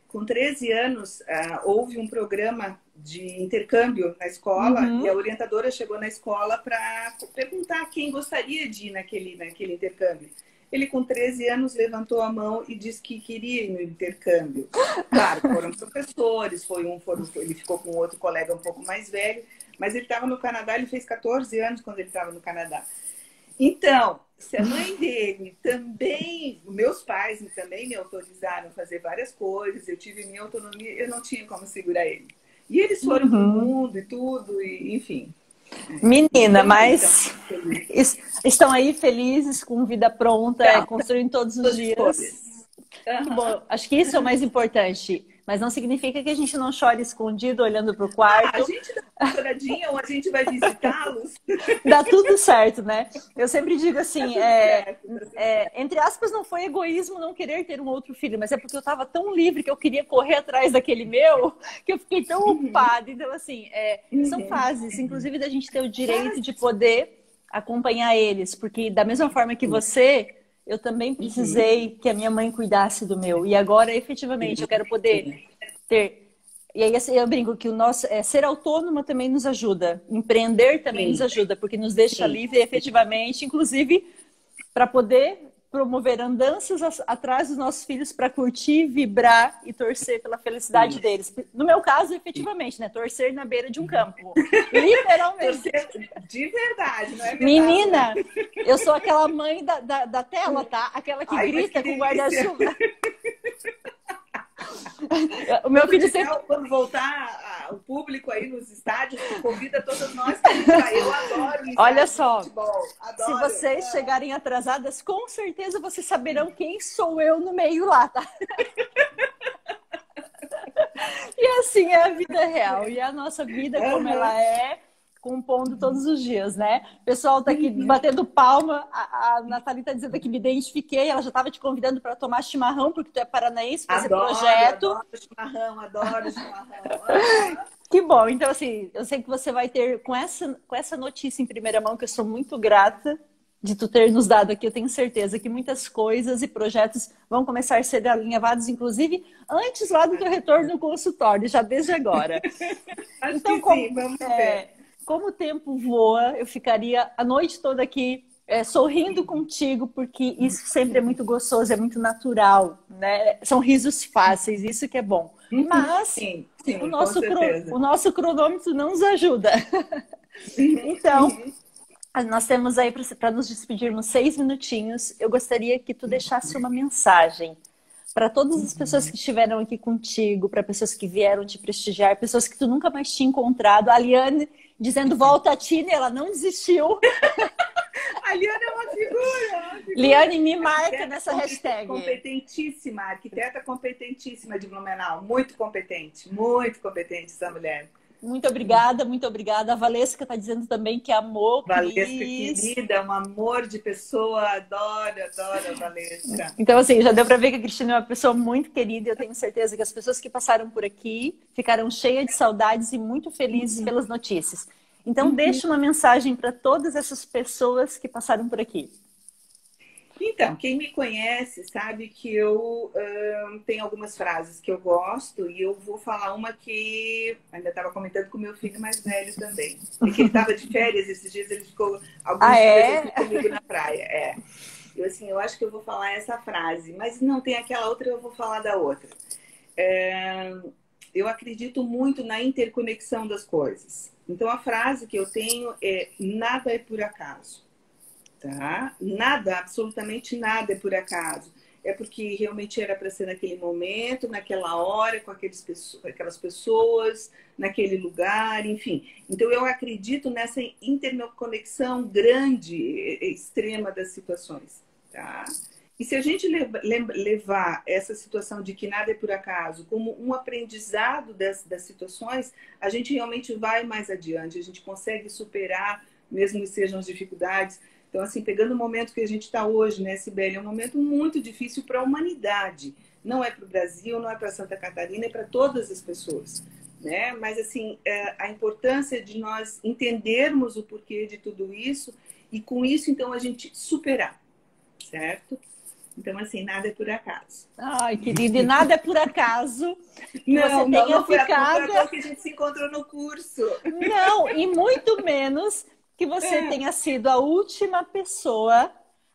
com 13 anos, houve um programa de intercâmbio na escola e a orientadora chegou na escola para perguntar quem gostaria de ir naquele intercâmbio. Ele, com 13 anos, levantou a mão e disse que queria ir no intercâmbio. Claro, foram professores, ele ficou com outro colega um pouco mais velho, mas ele estava no Canadá, ele fez 14 anos quando ele estava no Canadá. Então, se a mãe dele também, meus pais também me autorizaram a fazer várias coisas, eu tive minha autonomia, eu não tinha como segurar ele. E eles foram pro mundo e tudo, e, enfim. Menina, Então, mas estão aí felizes, com vida pronta, construindo todos os dias. Bom, acho que isso é o mais importante. Mas não significa que a gente não chore escondido, olhando para o quarto. A gente dá uma choradinha ou a gente vai visitá-los. Dá tudo certo, né? Eu sempre digo assim, entre aspas, não foi egoísmo não querer ter um outro filho, mas é porque eu estava tão livre que eu queria correr atrás daquele meu, que eu fiquei tão ocupada. Então, assim, são fases, inclusive da gente ter o direito de poder acompanhar eles, porque da mesma forma que você... Eu também precisei que a minha mãe cuidasse do meu. E agora, efetivamente, eu quero poder ter... E aí eu brinco que o nosso ser autônoma também nos ajuda. Empreender também nos ajuda, porque nos deixa livre efetivamente, inclusive para poder promover andanças atrás dos nossos filhos para curtir, vibrar e torcer pela felicidade deles. No meu caso, efetivamente, né? Torcer na beira de um campo. Literalmente. De verdade, não é verdade? Menina, eu sou aquela mãe da tela, tá? Aquela que grita com guarda-chuva. O meu filho sempre... Quando voltar o público aí nos estádios, convida todas nós para ir lá. Eu adoro isso. Olha só, adoro. Se vocês chegarem atrasadas, com certeza vocês saberão quem sou eu no meio lá, tá? E assim é a vida real. E a nossa vida como ela é, compondo todos os dias, né? O pessoal tá aqui batendo palma. A Nathalie tá dizendo que me identifiquei. Ela já estava te convidando para tomar chimarrão, porque tu é paranaense, para esse projeto. Adoro chimarrão. Que bom. Então, assim, eu sei que você vai ter, com essa notícia em primeira mão, que eu sou muito grata de tu ter nos dado aqui. Eu tenho certeza que muitas coisas e projetos vão começar a ser alinhavados, inclusive, antes lá do teu retorno no consultório, já desde agora. Acho então, que sim, vamos ver. Como o tempo voa, eu ficaria a noite toda aqui sorrindo contigo, porque isso sempre é muito gostoso, é muito natural, né? São risos fáceis, isso que é bom. Mas sim, o nosso cronômetro não nos ajuda. Então, nós temos aí para nos despedirmos 6 minutinhos. Eu gostaria que tu deixasse uma mensagem para todas as pessoas que estiveram aqui contigo, para pessoas que vieram te prestigiar, pessoas que tu nunca mais tinha encontrado. A Liane dizendo volta a Tina, ela não desistiu. A Liane é uma figura. Liane, me marca nessa hashtag. Competentíssima, arquiteta competentíssima de Blumenau. Muito competente essa mulher. Muito obrigada. A Valesca está dizendo também que amou. Valesca, querida, um amor de pessoa. Adoro a Valesca. Então, assim, já deu para ver que a Cristina é uma pessoa muito querida. Eu tenho certeza que as pessoas que passaram por aqui ficaram cheias de saudades e muito felizes pelas notícias. Então, deixa uma mensagem para todas essas pessoas que passaram por aqui. Então, quem me conhece sabe que eu tenho algumas frases que eu gosto e eu vou falar uma que ainda estava comentando com o meu filho mais velho também. Porque ele estava de férias esses dias, ele ficou alguns dias aqui comigo na praia. Eu acho que eu vou falar essa frase, mas não tem aquela outra, eu vou falar da outra. Eu acredito muito na interconexão das coisas. Então, a frase que eu tenho é: nada é por acaso. Tá? Nada, absolutamente nada é por acaso. É porque realmente era para ser naquele momento, naquela hora, com aquelas pessoas, naquele lugar, enfim. Então, eu acredito nessa interconexão grande, extrema das situações. Tá? E se a gente levar essa situação de que nada é por acaso como um aprendizado das situações, a gente realmente vai mais adiante, a gente consegue superar, mesmo que sejam as dificuldades. Então, assim, pegando o momento que a gente está hoje, né, Sibeli, é um momento muito difícil para a humanidade. Não é para o Brasil, não é para Santa Catarina, é para todas as pessoas, né? Mas, assim, a importância de nós entendermos o porquê de tudo isso e, com isso, então, a gente superar, certo? Então, assim, nada é por acaso. Ai, querida, e nada é por acaso que não, você tenha ficado... Não, que a gente se encontrou no curso. Não, e muito menos... que você tenha sido a última pessoa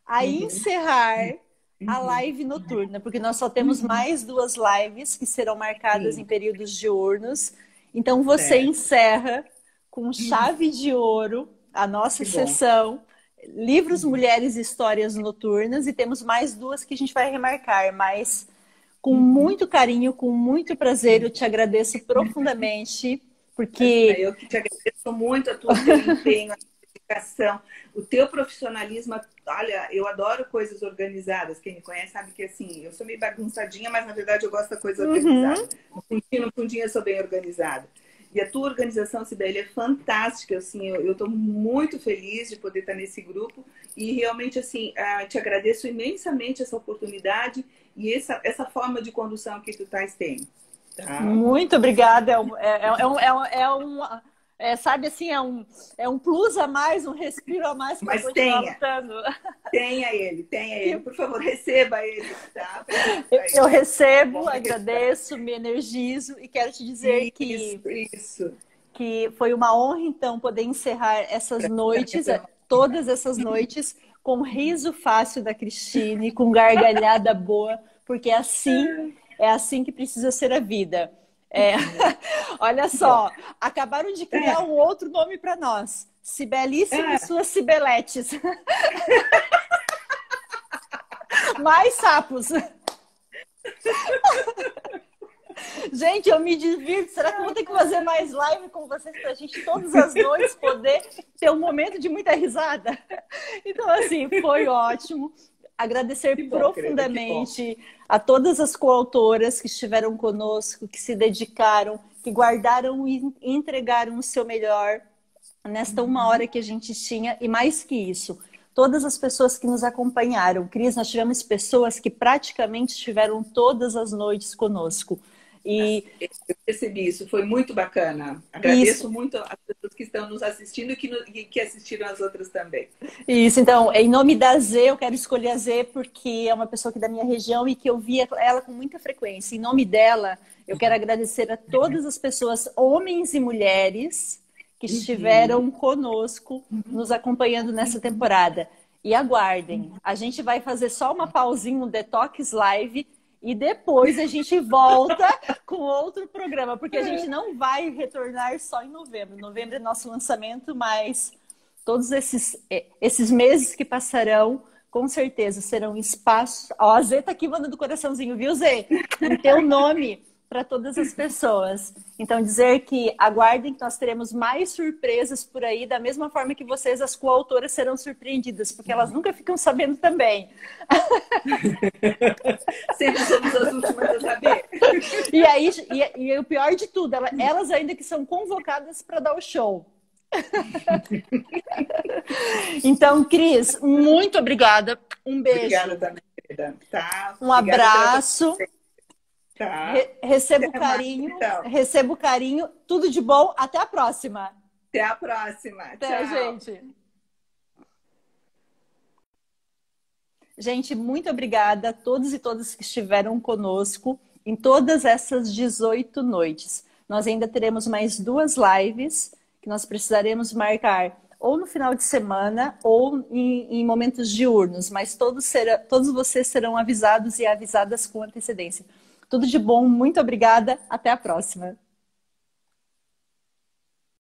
a encerrar a live noturna, porque nós só temos mais 2 lives que serão marcadas em períodos diurnos. Então, você encerra com chave de ouro a nossa sessão Livros, Mulheres e Histórias Noturnas, e temos mais duas que a gente vai remarcar, mas com muito carinho, com muito prazer, eu te agradeço profundamente, porque... Eu que te agradeço muito o teu empenho, a tua dedicação, o teu profissionalismo. Olha, eu adoro coisas organizadas. Quem me conhece sabe que, assim, eu sou meio bagunçadinha, mas, na verdade, eu gosto da coisa organizada. No fundinho, eu sou bem organizada. E a tua organização, Cibele, é fantástica. Assim, eu estou muito feliz de poder estar nesse grupo e realmente, assim, te agradeço imensamente essa oportunidade e essa forma de condução que tu estás tendo. Tá? Muito obrigada. Sabe assim, é um plus a mais, um respiro a mais para continuar lutando. Tenha ele. Por favor, receba ele. Tá? Eu recebo, agradeço, me energizo e quero te dizer que foi uma honra, então, poder encerrar essas noites, todas essas noites, com riso fácil da Cristine, com gargalhada boa, porque é assim que precisa ser a vida. Olha só, acabaram de criar um outro nome para nós. Cibelíssima e suas Cibeletes. Mais sapos. Gente, eu me divirto. Será que eu vou ter que fazer mais live com vocês pra gente todas as noites poder ter um momento de muita risada? Então, assim, foi ótimo. Agradecer profundamente a todas as coautoras que estiveram conosco, que se dedicaram, que guardaram e entregaram o seu melhor nesta 1 hora que a gente tinha. E mais que isso, todas as pessoas que nos acompanharam. Cris, nós tivemos pessoas que praticamente estiveram todas as noites conosco. E eu percebi isso, foi muito bacana. Agradeço muito as pessoas que estão nos assistindo e que assistiram as outras também. Isso, então, em nome da Z, eu quero escolher a Z porque é uma pessoa aqui da minha região e que eu via ela com muita frequência. Em nome dela, eu quero agradecer a todas as pessoas, homens e mulheres, que estiveram conosco, nos acompanhando nessa temporada. E aguardem, a gente vai fazer só uma pausinha, um detox live, e depois a gente volta com outro programa, porque a gente não vai retornar só em novembro. Novembro é nosso lançamento, mas todos esses meses que passarão, com certeza, serão espaços... Ó, a Zê tá aqui mandando coraçãozinho, viu, Zê? Em teu nome para todas as pessoas. Então, dizer que aguardem que nós teremos mais surpresas por aí, da mesma forma que vocês, as coautoras, serão surpreendidas, porque elas nunca ficam sabendo também. Sempre somos as últimas a saber. E o pior de tudo, elas ainda que são convocadas para dar o show. Então, Cris, muito obrigada. Um beijo. Obrigada também, querida. Tá? Um abraço. Tá. Recebo carinho, recebo carinho. Tudo de bom. Até a próxima. Até a próxima. Até, tchau. gente. Gente, muito obrigada a todos e todas que estiveram conosco em todas essas 18 noites. Nós ainda teremos mais 2 lives que nós precisaremos marcar ou no final de semana ou em momentos diurnos, mas todos vocês serão avisados e avisadas com antecedência. Tudo de bom, muito obrigada, até a próxima.